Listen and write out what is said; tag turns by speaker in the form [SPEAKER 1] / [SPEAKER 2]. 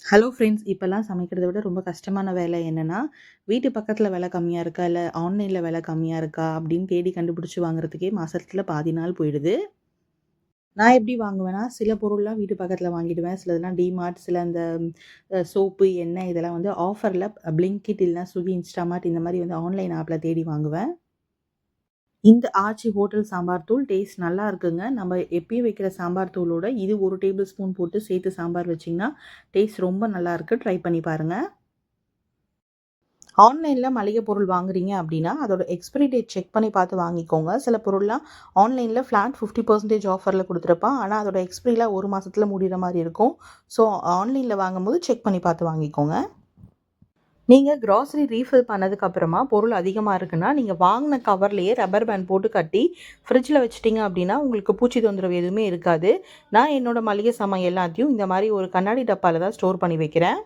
[SPEAKER 1] Hello friends, இப்போல்லாம் சமைக்கிறத விட ரொம்ப கஷ்டமான வேலை என்னென்னா, வீட்டு பக்கத்தில் விலை கம்மியாக இருக்கா, இல்லை ஆன்லைனில் விலை கம்மியாக இருக்கா அப்படின்னு தேடி கண்டுபிடிச்சி வாங்குறதுக்கே மாசத்துல பாதி நாள் போயிடுது. நான் எப்படி வாங்குவேன்னா, சில பொருள்லாம் வீட்டு பக்கத்தில் வாங்கிடுவேன். சிலதெல்லாம் டிமார்ட், சில அந்த சோப்பு, எண்ணெய் இதெல்லாம் வந்து ஆஃபரில் பிளிங்கிட் இல்லைனா ஸ்விக்கி, இன்ஸ்டாமார்ட் இந்த மாதிரி வந்து ஆன்லைன் ஆப்பில் தேடி வாங்குவேன். இந்த ஆச்சி ஹோட்டல் சாம்பார் தூள் டேஸ்ட் நல்லா இருக்குங்க. நம்ம எப்பயும் வைக்கிற சாம்பார் தூளோட இது 1 டேபிள் ஸ்பூன் போட்டு சேர்த்து சாம்பார் வச்சிங்கன்னா, டேஸ்ட் ரொம்ப நல்லாயிருக்கு. ட்ரை பண்ணி பாருங்கள். ஆன்லைனில் மளிகை பொருள் வாங்குறீங்க அப்படின்னா, அதோட எக்ஸ்பைரி டேட் செக் பண்ணி பார்த்து வாங்கிக்கோங்க. சில பொருள்லாம் ஆன்லைனில் ஃப்ளாட் 50% ஆஃபரில் கொடுத்துருப்பான். ஆனால் அதோட எக்ஸ்பைரியில் 1 மாதத்தில் முடிகிற மாதிரி இருக்கும். ஸோ ஆன்லைனில் வாங்கும்போது செக் பண்ணி பார்த்து வாங்கிக்கோங்க. நீங்கள் கிராசரி ரீஃபில் பண்ணதுக்கப்புறமா பொருள் அதிகமாக இருக்குன்னா, நீங்கள் வாங்கின கவர்லேயே ரப்பர் பேண்ட் போட்டு கட்டி ஃப்ரிட்ஜில் வச்சிட்டிங்க அப்படின்னா, உங்களுக்கு பூச்சி தொந்தரவு எதுவுமே இருக்காது. நான் என்னோடய மளிகை சாமான் எல்லாத்தையும் இந்த மாதிரி ஒரு கண்ணாடி டப்பாவில் தான் ஸ்டோர் பண்ணி வைக்கிறேன்.